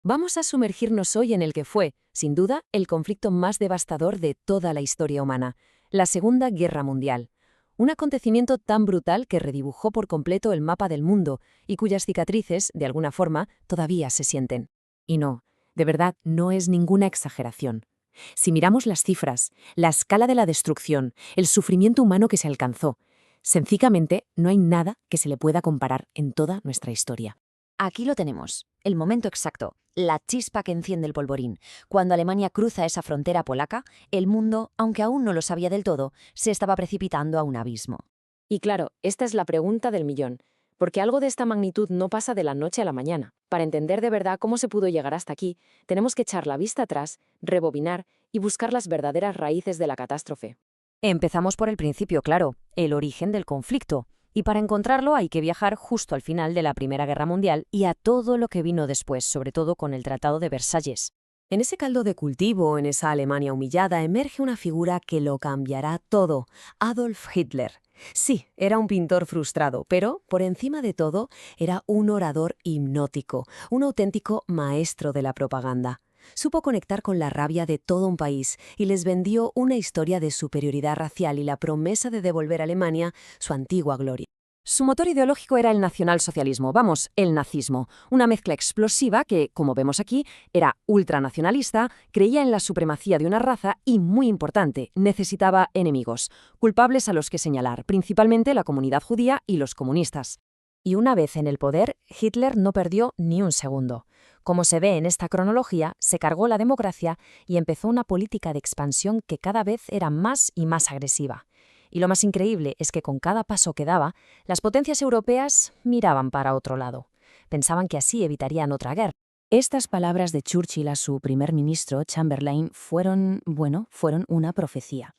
Vamos a sumergirnos hoy en el que fue, sin duda, el conflicto más devastador de toda la historia humana, la Segunda Guerra Mundial. Un acontecimiento tan brutal que redibujó por completo el mapa del mundo y cuyas cicatrices, de alguna forma, todavía se sienten. Y no, de verdad, no es ninguna exageración. Si miramos las cifras, la escala de la destrucción, el sufrimiento humano que se alcanzó, sencillamente no hay nada que se le pueda comparar en toda nuestra historia. Aquí lo tenemos, el momento exacto, la chispa que enciende el polvorín. Cuando Alemania cruza esa frontera polaca, el mundo, aunque aún no lo sabía del todo, se estaba precipitando a un abismo. Y claro, esta es la pregunta del millón, porque algo de esta magnitud no pasa de la noche a la mañana. Para entender de verdad cómo se pudo llegar hasta aquí, tenemos que echar la vista atrás, rebobinar y buscar las verdaderas raíces de la catástrofe. Empezamos por el principio, claro, el origen del conflicto. Y para encontrarlo hay que viajar justo al final de la Primera Guerra Mundial y a todo lo que vino después, sobre todo con el Tratado de Versalles. En ese caldo de cultivo, en esa Alemania humillada, emerge una figura que lo cambiará todo: Adolf Hitler. Sí, era un pintor frustrado, pero, por encima de todo, era un orador hipnótico, un auténtico maestro de la propaganda. Supo conectar con la rabia de todo un país y les vendió una historia de superioridad racial y la promesa de devolver a Alemania su antigua gloria. Su motor ideológico era el nacionalsocialismo, vamos, el nazismo, una mezcla explosiva que, como vemos aquí, era ultranacionalista, creía en la supremacía de una raza y, muy importante, necesitaba enemigos, culpables a los que señalar, principalmente la comunidad judía y los comunistas. Y una vez en el poder, Hitler no perdió ni un segundo. Como se ve en esta cronología, se cargó la democracia y empezó una política de expansión que cada vez era más y más agresiva. Y lo más increíble es que con cada paso que daba, las potencias europeas miraban para otro lado. Pensaban que así evitarían otra guerra. Estas palabras de Churchill a su primer ministro, Chamberlain, fueron una profecía.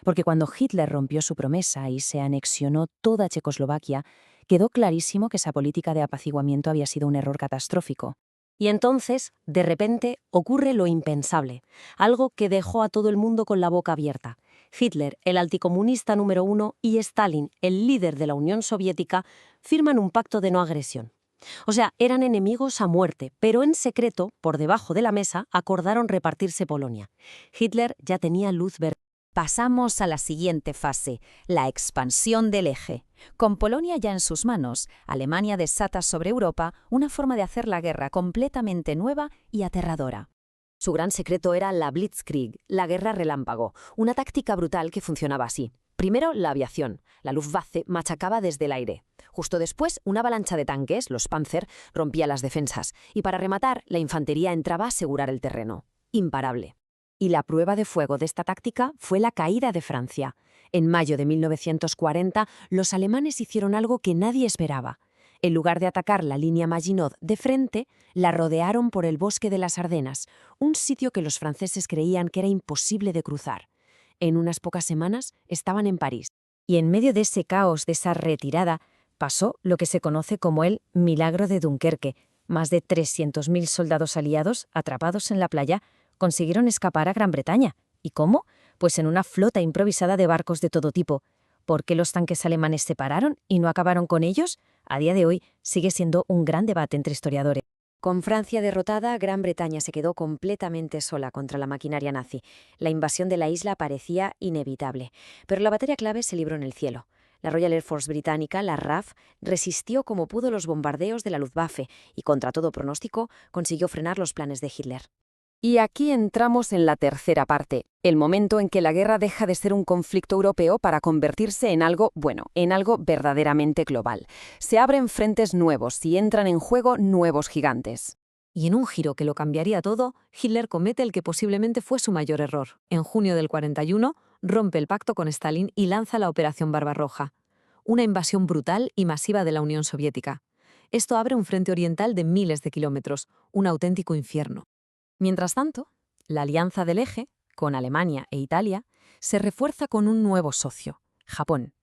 Porque cuando Hitler rompió su promesa y se anexionó toda Checoslovaquia, quedó clarísimo que esa política de apaciguamiento había sido un error catastrófico. Y entonces, de repente, ocurre lo impensable, algo que dejó a todo el mundo con la boca abierta. Hitler, el anticomunista número 1, y Stalin, el líder de la Unión Soviética, firman un pacto de no agresión. O sea, eran enemigos a muerte, pero en secreto, por debajo de la mesa, acordaron repartirse Polonia. Hitler ya tenía luz verde. Pasamos a la siguiente fase, la expansión del eje. Con Polonia ya en sus manos, Alemania desata sobre Europa una forma de hacer la guerra completamente nueva y aterradora. Su gran secreto era la Blitzkrieg, la guerra relámpago, una táctica brutal que funcionaba así. Primero, la aviación. La Luftwaffe machacaba desde el aire. Justo después, una avalancha de tanques, los Panzer, rompía las defensas. Y para rematar, la infantería entraba a asegurar el terreno. Imparable. Y la prueba de fuego de esta táctica fue la caída de Francia. En mayo de 1940, los alemanes hicieron algo que nadie esperaba. En lugar de atacar la línea Maginot de frente, la rodearon por el bosque de las Ardenas, un sitio que los franceses creían que era imposible de cruzar. En unas pocas semanas estaban en París. Y en medio de ese caos, de esa retirada, pasó lo que se conoce como el Milagro de Dunkerque. Más de 300.000 soldados aliados, atrapados en la playa, consiguieron escapar a Gran Bretaña. ¿Y cómo? Pues en una flota improvisada de barcos de todo tipo. ¿Por qué los tanques alemanes se pararon y no acabaron con ellos? A día de hoy sigue siendo un gran debate entre historiadores. Con Francia derrotada, Gran Bretaña se quedó completamente sola contra la maquinaria nazi. La invasión de la isla parecía inevitable. Pero la batalla clave se libró en el cielo. La Royal Air Force británica, la RAF, resistió como pudo los bombardeos de la Luftwaffe y, contra todo pronóstico, consiguió frenar los planes de Hitler. Y aquí entramos en la tercera parte, el momento en que la guerra deja de ser un conflicto europeo para convertirse en algo verdaderamente global. Se abren frentes nuevos y entran en juego nuevos gigantes. Y en un giro que lo cambiaría todo, Hitler comete el que posiblemente fue su mayor error. En junio del 41, rompe el pacto con Stalin y lanza la Operación Barbarroja, una invasión brutal y masiva de la Unión Soviética. Esto abre un frente oriental de miles de kilómetros, un auténtico infierno. Mientras tanto, la alianza del eje, con Alemania e Italia, se refuerza con un nuevo socio, Japón.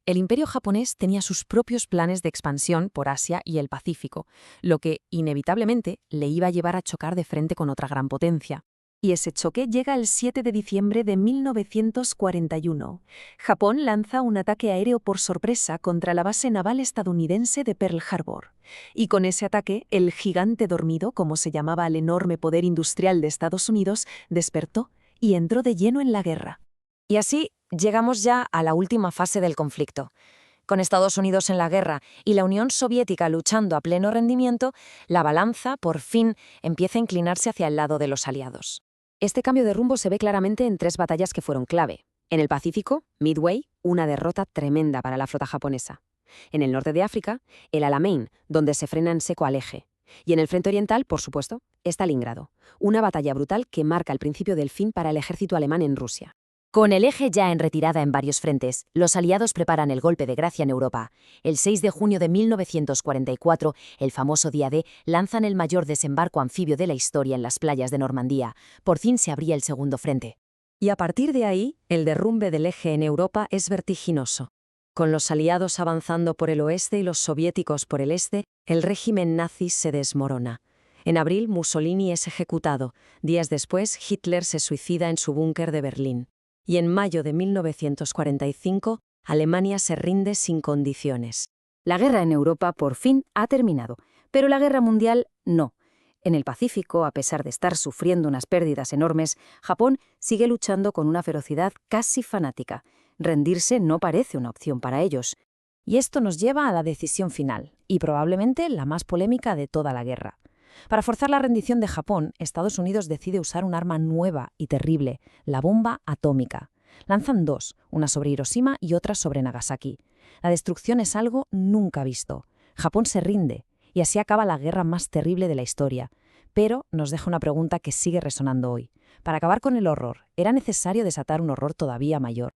El imperio japonés tenía sus propios planes de expansión por Asia y el Pacífico, lo que, inevitablemente, le iba a llevar a chocar de frente con otra gran potencia. Y ese choque llega el 7 de diciembre de 1941. Japón lanza un ataque aéreo por sorpresa contra la base naval estadounidense de Pearl Harbor. Y con ese ataque, el gigante dormido, como se llamaba el enorme poder industrial de Estados Unidos, despertó y entró de lleno en la guerra. Y así llegamos ya a la última fase del conflicto. Con Estados Unidos en la guerra y la Unión Soviética luchando a pleno rendimiento, la balanza, por fin, empieza a inclinarse hacia el lado de los aliados. Este cambio de rumbo se ve claramente en 3 batallas que fueron clave. En el Pacífico, Midway, una derrota tremenda para la flota japonesa. En el norte de África, el Alamein, donde se frena en seco al eje. Y en el frente oriental, por supuesto, Stalingrado, una batalla brutal que marca el principio del fin para el ejército alemán en Rusia. Con el eje ya en retirada en varios frentes, los aliados preparan el golpe de gracia en Europa. El 6 de junio de 1944, el famoso día D, lanzan el mayor desembarco anfibio de la historia en las playas de Normandía. Por fin se abría el segundo frente. Y a partir de ahí, el derrumbe del eje en Europa es vertiginoso. Con los aliados avanzando por el oeste y los soviéticos por el este, el régimen nazi se desmorona. En abril, Mussolini es ejecutado. Días después, Hitler se suicida en su búnker de Berlín. Y en mayo de 1945, Alemania se rinde sin condiciones. La guerra en Europa por fin ha terminado, pero la guerra mundial no. En el Pacífico, a pesar de estar sufriendo unas pérdidas enormes, Japón sigue luchando con una ferocidad casi fanática. Rendirse no parece una opción para ellos. Y esto nos lleva a la decisión final, y probablemente la más polémica de toda la guerra. Para forzar la rendición de Japón, Estados Unidos decide usar un arma nueva y terrible, la bomba atómica. Lanzan 2, una sobre Hiroshima y otra sobre Nagasaki. La destrucción es algo nunca visto. Japón se rinde, y así acaba la guerra más terrible de la historia. Pero nos deja una pregunta que sigue resonando hoy. Para acabar con el horror, ¿era necesario desatar un horror todavía mayor?